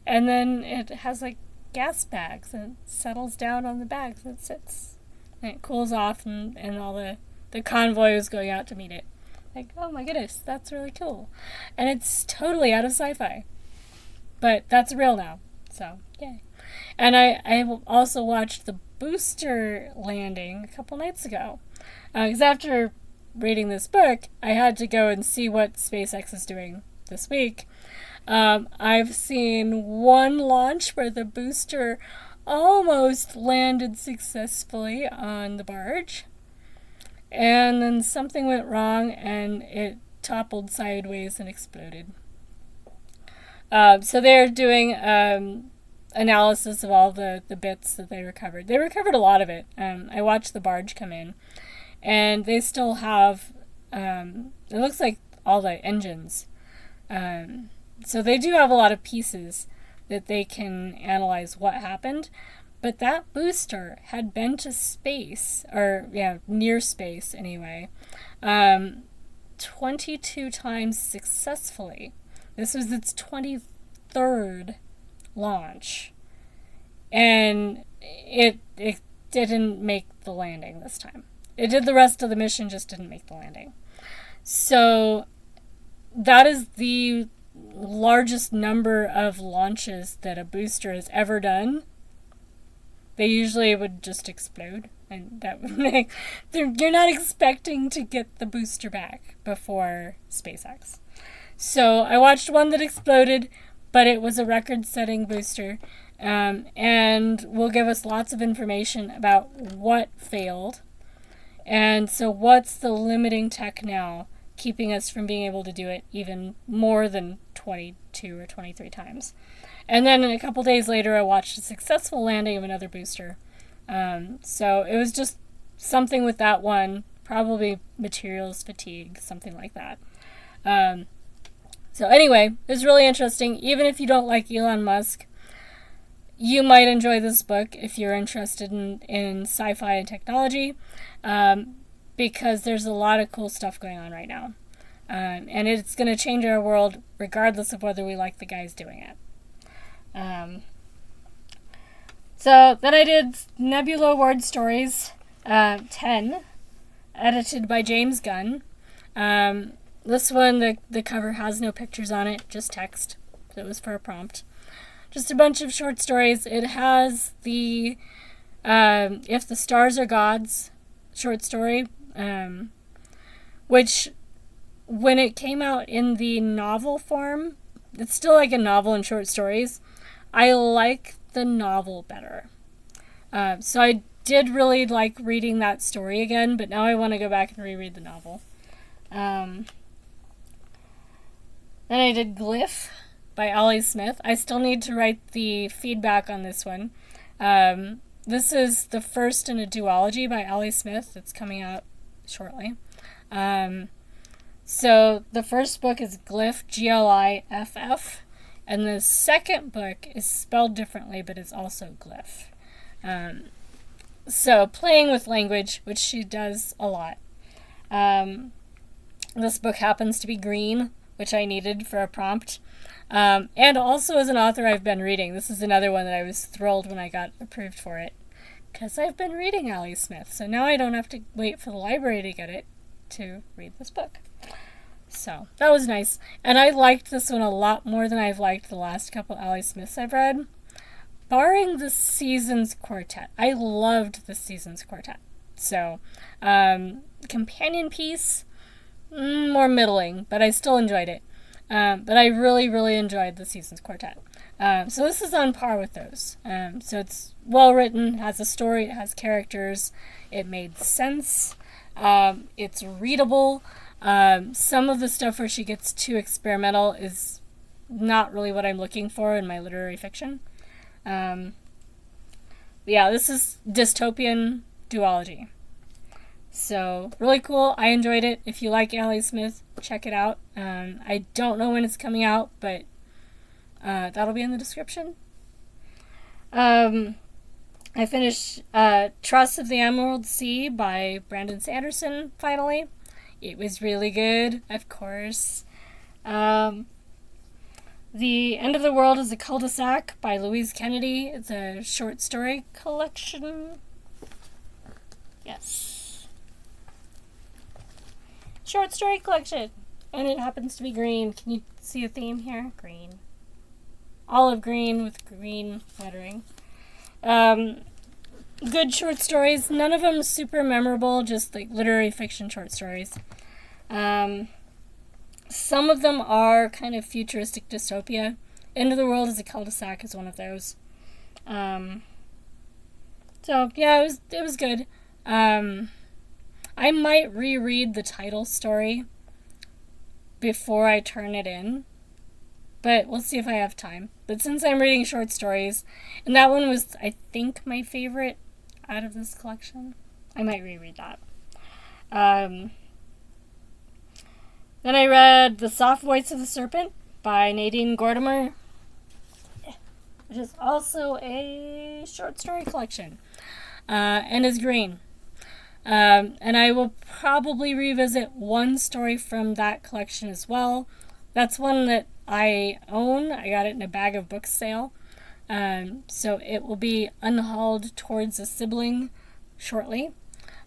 and then it has gas bags and it settles down on the bags and it sits. And it cools off and all the convoy is going out to meet it. Oh my goodness, that's really cool. And it's totally out of sci-fi. But that's real now. So, yay. And I also watched the booster landing a couple nights ago. Because after reading this book, I had to go and see what SpaceX is doing this week. I've seen one launch where the booster almost landed successfully on the barge. And then something went wrong and it toppled sideways and exploded. So they're doing analysis of all the bits that they recovered. They recovered a lot of it. I watched the barge come in, and they still have, it looks like all the engines. So they do have a lot of pieces that they can analyze what happened. But that booster had been to space, near space anyway, 22 times successfully. This was its 23rd launch. And it didn't make the landing this time. It did the rest of the mission, just didn't make the landing. So that is the largest number of launches that a booster has ever done. They usually would just explode, and that would make... You're not expecting to get the booster back before SpaceX. So I watched one that exploded, but it was a record-setting booster, and will give us lots of information about what failed. And so what's the limiting tech now keeping us from being able to do it even more than 22 or 23 times? And then a couple days later, I watched a successful landing of another booster. So it was just something with that one, probably materials fatigue, something like that. So anyway, it was really interesting. Even if you don't like Elon Musk, you might enjoy this book if you're interested in sci-fi and technology, because there's a lot of cool stuff going on right now. And it's going to change our world regardless of whether we like the guys doing it. So then I did Nebula Award Stories 10, edited by James Gunn. This one, the cover has no pictures on it, just text. So it was for a prompt. Just a bunch of short stories. It has the If the Stars Are Gods short story, which when it came out in the novel form, it's still like a novel and short stories. I like the novel better. So I did really like reading that story again, but now I want to go back and reread the novel. Then I did Glyph by Ollie Smith. I still need to write the feedback on this one. This is the first in a duology by Ollie Smith that's coming out shortly. So the first book is Glyph, Gliff, and the second book is spelled differently, but it's also Glyph. So playing with language, which she does a lot. This book happens to be green, which I needed for a prompt. And also as an author I've been reading. This is another one that I was thrilled when I got approved for it, because I've been reading Ollie Smith, so now I don't have to wait for the library to get it to read this book. So that was nice. And I liked this one a lot more than I've liked the last couple Ollie Smiths I've read. Barring the Seasons Quartet. I loved the Seasons Quartet. So, companion piece, more middling, but I still enjoyed it. But I really, really enjoyed the Seasons Quartet. So this is on par with those. So it's well written, has a story, it has characters, it made sense, it's readable. Some of the stuff where she gets too experimental is not really what I'm looking for in my literary fiction. Yeah, this is dystopian duology. So, really cool. I enjoyed it. If you like Ollie Smith, check it out. I don't know when it's coming out, but that'll be in the description. I finished Trust of the Emerald Sea by Brandon Sanderson, finally. It was really good, of course. The End of the World is a Cul-de-sac by Louise Kennedy. It's a short story collection. Yes. Short story collection. And it happens to be green. Can you see a theme here? Green. Olive green with green lettering. Good short stories. None of them super memorable, just like literary fiction short stories. Some of them are kind of futuristic dystopia. End of the World is a Cul-de-sac is one of those. So yeah, it was good. I might reread the title story before I turn it in, but we'll see if I have time. But since I'm reading short stories, and that one was, I think, my favorite out of this collection, I might reread that. Then I read The Soft Voice of the Serpent by Nadine Gordimer, which is also a short story collection, and is green. And I will probably revisit one story from that collection as well. That's one that I own. I got it in a bag of books sale. So it will be unhauled towards a sibling shortly.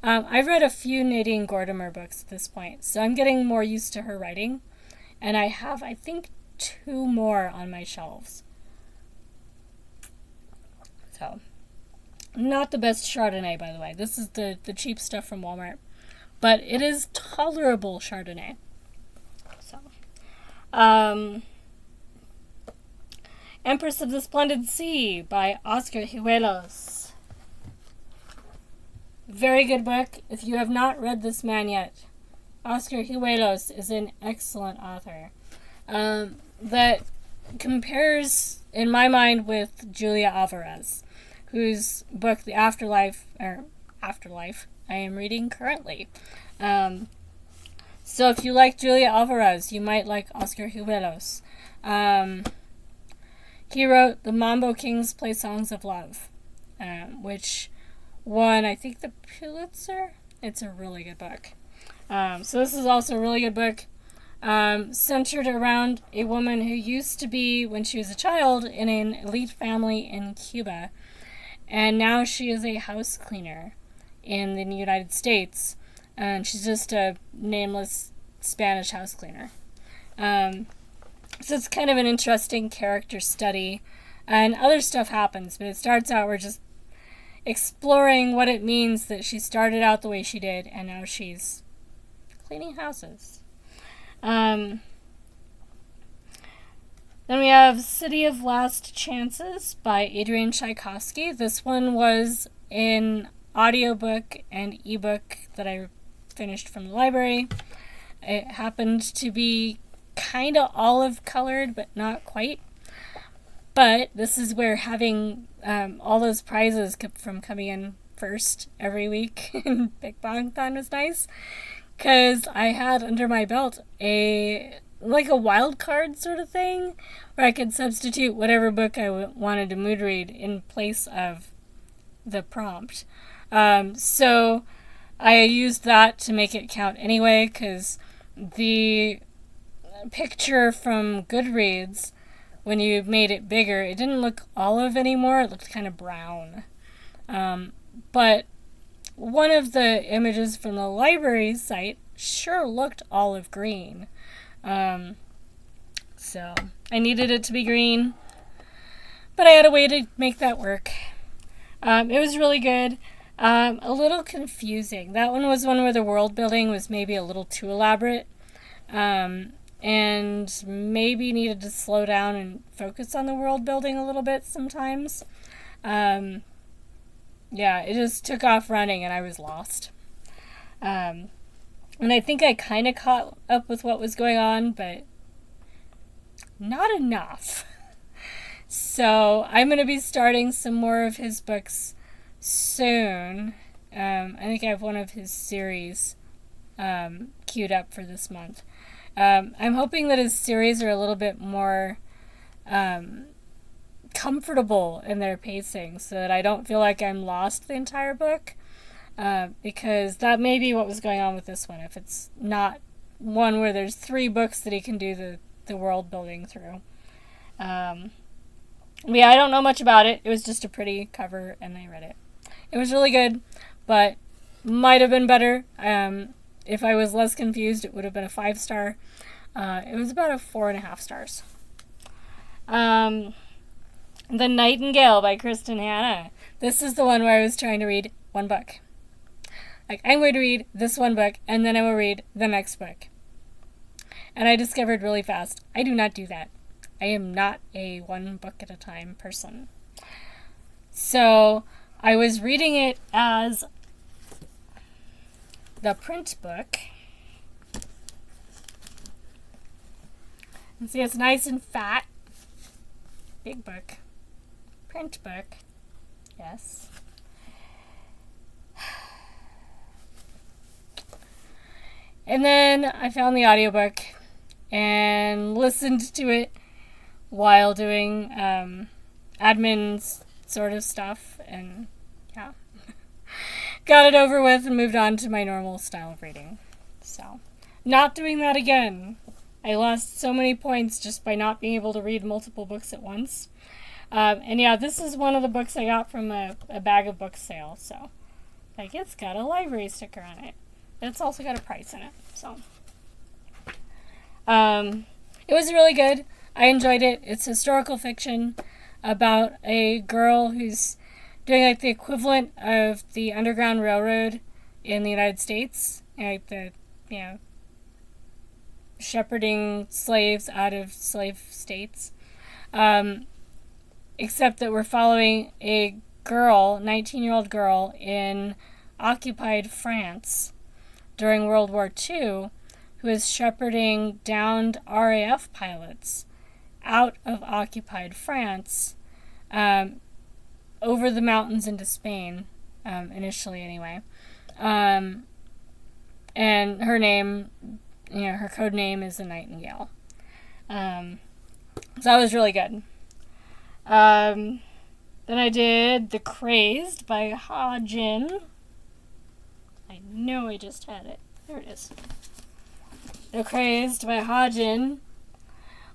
I've read a few Nadine Gordimer books at this point, so I'm getting more used to her writing. And I have, I think, 2 more on my shelves. So, not the best Chardonnay, by the way. This is the cheap stuff from Walmart. But it is tolerable Chardonnay. So, Empress of the Splendid Sea by Oscar Huelos. Very good book. If you have not read this man yet, Oscar Huelos is an excellent author. That compares, in my mind, with Julia Alvarez, whose book, The Afterlife, I am reading currently. So if you like Julia Alvarez, you might like Oscar Huelos. He wrote The Mambo Kings Play Songs of Love, which won, I think, the Pulitzer. It's a really good book. So this is also a really good book, centered around a woman who used to be, when she was a child, in an elite family in Cuba, and now she is a house cleaner in the United States, and she's just a nameless Spanish house cleaner. So it's kind of an interesting character study, and other stuff happens, but it starts out, we're just exploring what it means that she started out the way she did, and now she's cleaning houses. Then we have City of Last Chances by Adrian Tchaikovsky. This one was an audiobook and ebook that I finished from the library. It happened to be kind of olive colored, but not quite. But this is where having all those prizes from coming in first every week in Big Bang-thon was nice. Because I had under my belt a wild card sort of thing where I could substitute whatever book I wanted to mood read in place of the prompt. So I used that to make it count anyway, because the picture from Goodreads, when you made it bigger, it didn't look olive anymore. It looked kind of brown. But one of the images from the library site sure looked olive green. So I needed it to be green, but I had a way to make that work. It was really good. A little confusing. That one was one where the world building was maybe a little too elaborate, and maybe needed to slow down and focus on the world building a little bit sometimes. Yeah, it just took off running and I was lost. And I think I kind of caught up with what was going on, but not enough. So I'm going to be starting some more of his books soon. I think I have one of his series queued up for this month. I'm hoping that his series are a little bit more comfortable in their pacing so that I don't feel like I'm lost the entire book, because that may be what was going on with this one. If it's not one where there's 3 books that he can do the world building through. Yeah, I don't know much about it. It was just a pretty cover and I read it. It was really good, but might have been better. If I was less confused, it would have been a 5-star. It was about a 4.5 stars. The Nightingale by Kristen Hanna. This is the one where I was trying to read one book. Like, I'm going to read this one book, and then I will read the next book. And I discovered really fast, I do not do that. I am not a one book at a time person. So I was reading it as the print book. And see, it's nice and fat. Big book. Print book. Yes. And then I found the audiobook and listened to it while doing admin sort of stuff, and yeah. Got it over with and moved on to my normal style of reading. So, not doing that again. I lost so many points just by not being able to read multiple books at once. And yeah, this is one of the books I got from a bag of books sale, so Like, it's got a library sticker on it. It's also got a price in it. So, it was really good. I enjoyed it. It's historical fiction about a girl who's doing like the equivalent of the Underground Railroad in the United States, like the, shepherding slaves out of slave states. Except that we're following a girl, 19-year-old girl in occupied France during World War II, who is shepherding downed RAF pilots out of occupied France, over the mountains into Spain, initially anyway. And her name, her code name is the Nightingale. So that was really good. Then I did The Crazed by Ha Jin. I know I just had it. There it is. The Crazed by Ha Jin,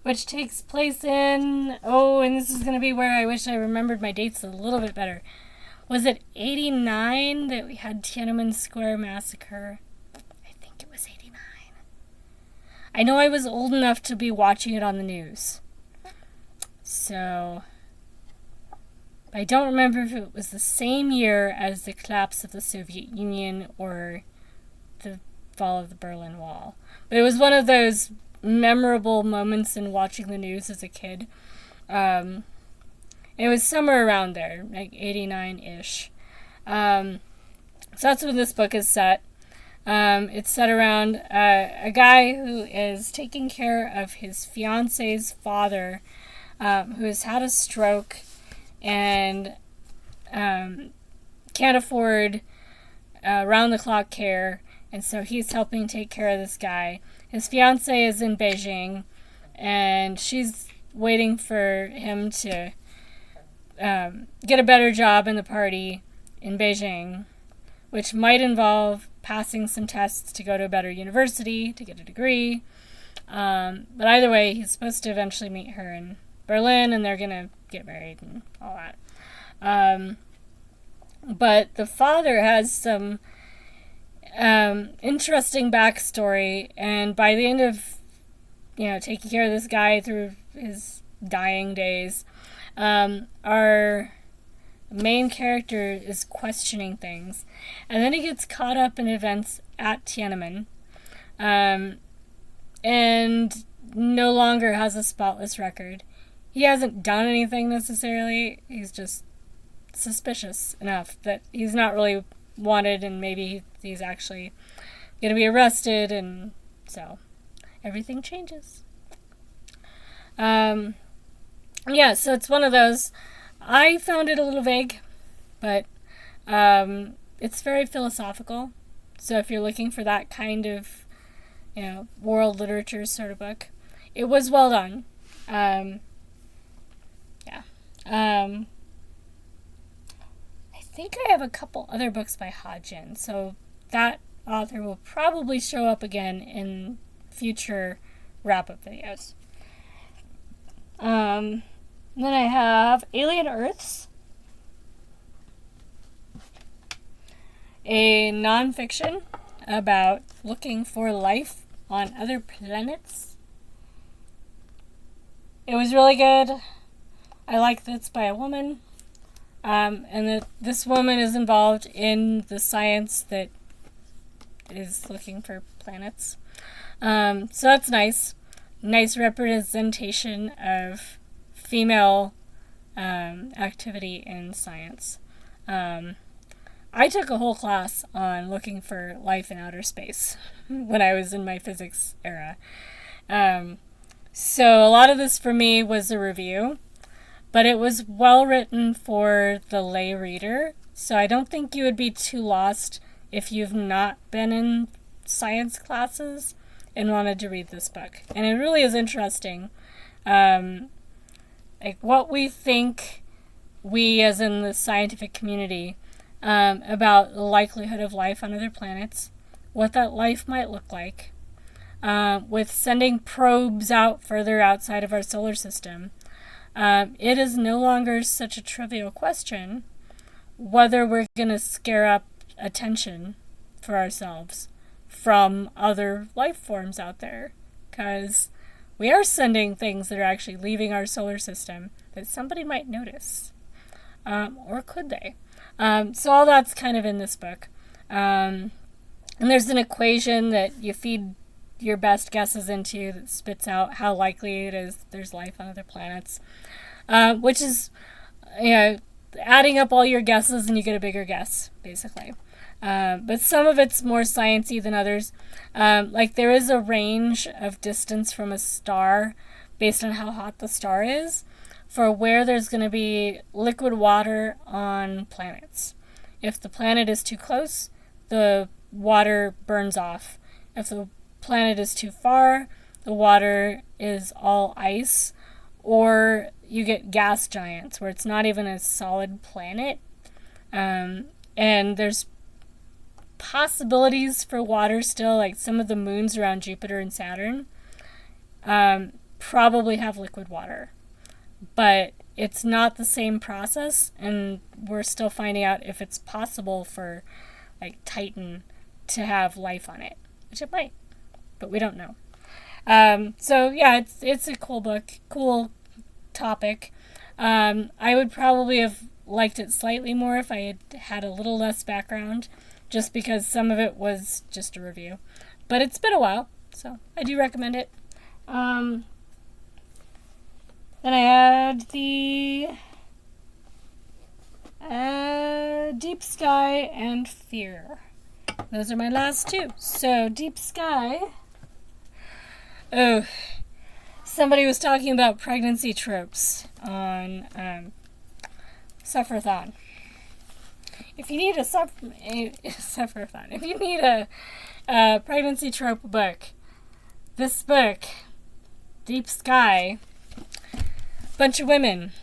which takes place in, and this is going to be where I wish I remembered my dates a little bit better. Was it 89 that we had Tiananmen Square massacre? I think it was 89. I know I was old enough to be watching it on the news. So, I don't remember if it was the same year as the collapse of the Soviet Union or the fall of the Berlin Wall. But it was one of those memorable moments in watching the news as a kid. It was somewhere around there, like 89-ish. So that's when this book is set. It's set around a guy who is taking care of his fiance's father, who has had a stroke and can't afford round-the-clock care, and so he's helping take care of this guy. His fiance is in Beijing, and she's waiting for him to get a better job in the party in Beijing, which might involve passing some tests to go to a better university to get a degree. But either way, he's supposed to eventually meet her in Berlin, and they're going to get married and all that. But the father has some interesting backstory, and by the end of, taking care of this guy through his dying days, our main character is questioning things, and then he gets caught up in events at Tiananmen, and no longer has a spotless record. He hasn't done anything necessarily, he's just suspicious enough that he's not really wanted, and maybe he's actually going to be arrested, and so everything changes. So it's one of those. I found it a little vague, but it's very philosophical. So if you're looking for that kind of, world literature sort of book, it was well done. I think I have a couple other books by Ha Jin, so that author will probably show up again in future wrap-up videos. Then I have Alien Earths, a nonfiction about looking for life on other planets. It was really good. I like that it's by a woman, and that this woman is involved in the science that is looking for planets. So that's nice. Nice representation of female activity in science. I took a whole class on looking for life in outer space when I was in my physics era. So a lot of this for me was a review, but it was well written for the lay reader, so I don't think you would be too lost if you've not been in science classes and wanted to read this book. And it really is interesting. Like what we think, we as in the scientific community, about the likelihood of life on other planets, what that life might look like, with sending probes out further outside of our solar system. It is no longer such a trivial question whether we're going to scare up attention for ourselves from other life forms out there, because we are sending things that are actually leaving our solar system that somebody might notice. Or could they? So all that's kind of in this book. And there's an equation that you feed your best guesses into that spits out how likely it is there's life on other planets, which is, adding up all your guesses and you get a bigger guess, basically. But some of it's more sciencey than others. Like there is a range of distance from a star based on how hot the star is for where there's going to be liquid water on planets. If the planet is too close, the water burns off. If the planet is too far, the water is all ice, or you get gas giants where it's not even a solid planet. And there's possibilities for water still, like some of the moons around Jupiter and Saturn probably have liquid water. But it's not the same process, and we're still finding out if it's possible for like Titan to have life on it, which it might, but we don't know. So yeah, it's a cool book, cool topic. I would probably have liked it slightly more if I had had a little less background, just because some of it was just a review. But it's been a while, so I do recommend it. Then I had the Deep Sky and Fear. Those are my last two. So Deep Sky. Oh, somebody was talking about pregnancy tropes on Sufferthon. If you need a Sufferthon, if you need a pregnancy trope book, this book, Deep Sky, bunch of women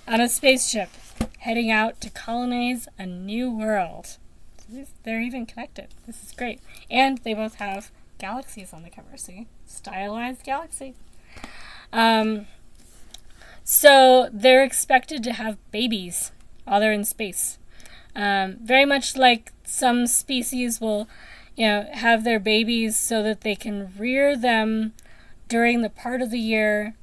on a spaceship heading out to colonize a new world. So they're even connected. This is great. And they both have galaxies on the cover. See? Stylized galaxy. So they're expected to have babies while they're in space. Very much like some species will, have their babies so that they can rear them during the part of the year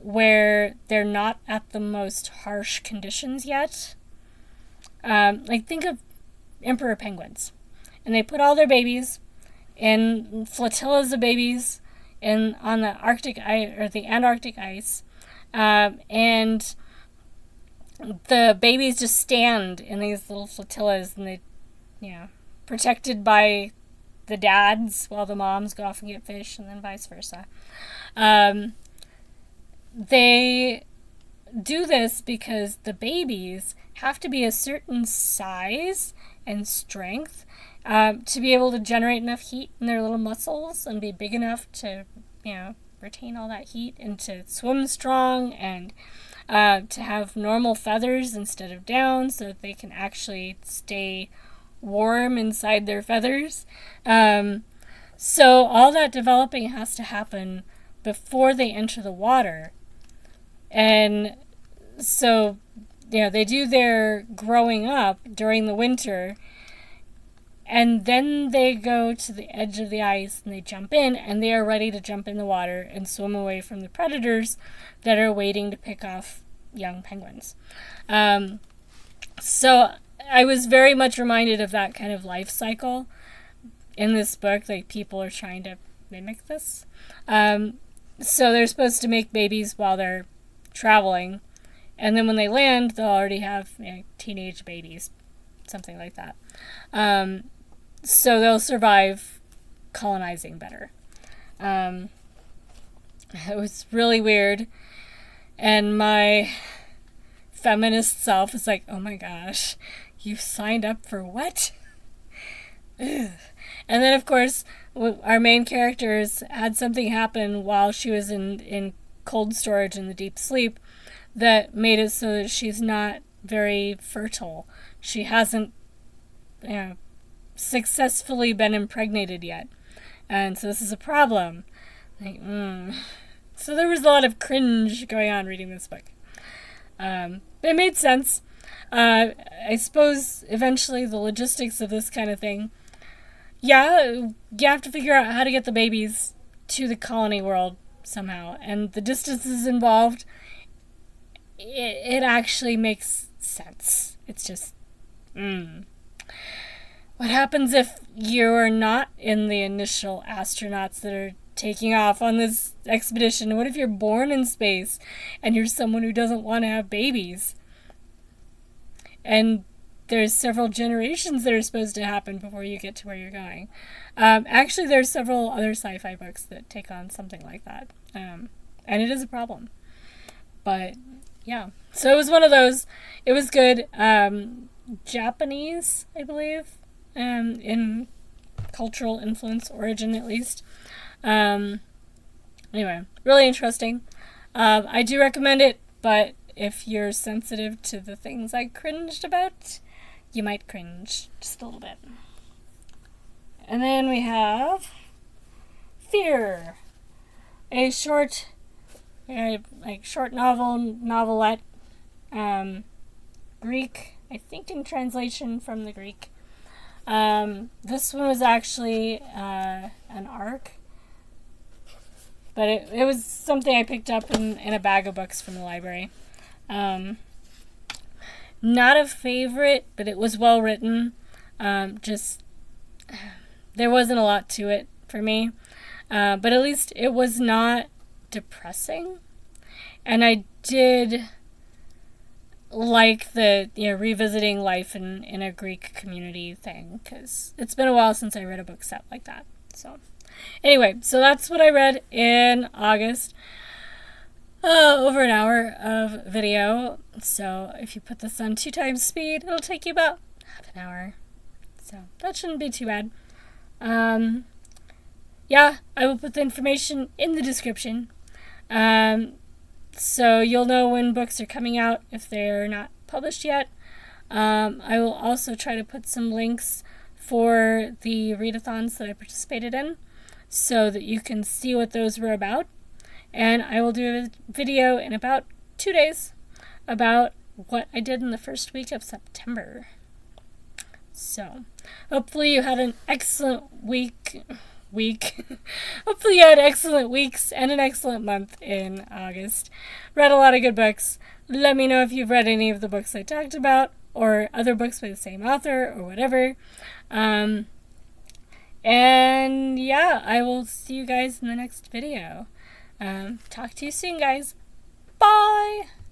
where they're not at the most harsh conditions yet. Like think of emperor penguins. And they put all their babies in flotillas of babies on the Arctic ice or the Antarctic ice. And the babies just stand in these little flotillas, and they, protected by the dads while the moms go off and get fish, and then vice versa. They do this because the babies have to be a certain size and strength to be able to generate enough heat in their little muscles and be big enough to, retain all that heat, and to swim strong, and to have normal feathers instead of down so that they can actually stay warm inside their feathers. So all that developing has to happen before they enter the water. And so, they do their growing up during the winter, and then they go to the edge of the ice and they jump in, and they are ready to jump in the water and swim away from the predators that are waiting to pick off young penguins. So I was very much reminded of that kind of life cycle in this book. Like, people are trying to mimic this. So they're supposed to make babies while they're traveling, and then when they land, they'll already have teenage babies, something like that. So they'll survive colonizing better. It was really weird, and my feminist self is like, oh my gosh, you signed up for what? Ugh. And then, of course, our main characters had something happen while she was in cold storage in the deep sleep that made it so that she's not very fertile. She hasn't successfully been impregnated yet. And so this is a problem. So there was a lot of cringe going on reading this book. But it made sense. I suppose eventually the logistics of this kind of thing, yeah, you have to figure out how to get the babies to the colony world somehow. And the distances involved, it actually makes sense. It's just, what happens if you're not in the initial astronauts that are taking off on this expedition? What if you're born in space and you're someone who doesn't want to have babies? And there's several generations that are supposed to happen before you get to where you're going. Actually, there's several other sci-fi books that take on something like that. And it is a problem. But, yeah. So it was one of those. It was good. Japanese, I believe, in cultural influence, origin at least. Anyway, really interesting. I do recommend it, but if you're sensitive to the things I cringed about, you might cringe just a little bit. And then we have Fear, a short novelette, Greek, I think in translation from the Greek. This one was actually an arc, but it was something I picked up in a bag of books from the library. Not a favorite, but it was well written. Just there wasn't a lot to it for me, but at least it was not depressing, and I did like the revisiting life in a Greek community thing, because it's been a while since I read a book set like that. So anyway, so that's what I read in August. Over an hour of video. So if you put this on 2 times speed, it'll take you about half an hour. So that shouldn't be too bad. Yeah, I will put the information in the description. So you'll know when books are coming out if they're not published yet. I will also try to put some links for the readathons that I participated in so that you can see what those were about. And I will do a video in about 2 days about what I did in the first week of September. So, hopefully you had an excellent week. Hopefully you had excellent weeks and an excellent month in August. Read a lot of good books. Let me know if you've read any of the books I talked about, or other books by the same author, or whatever. And yeah, I will see you guys in the next video. Talk to you soon, guys. Bye!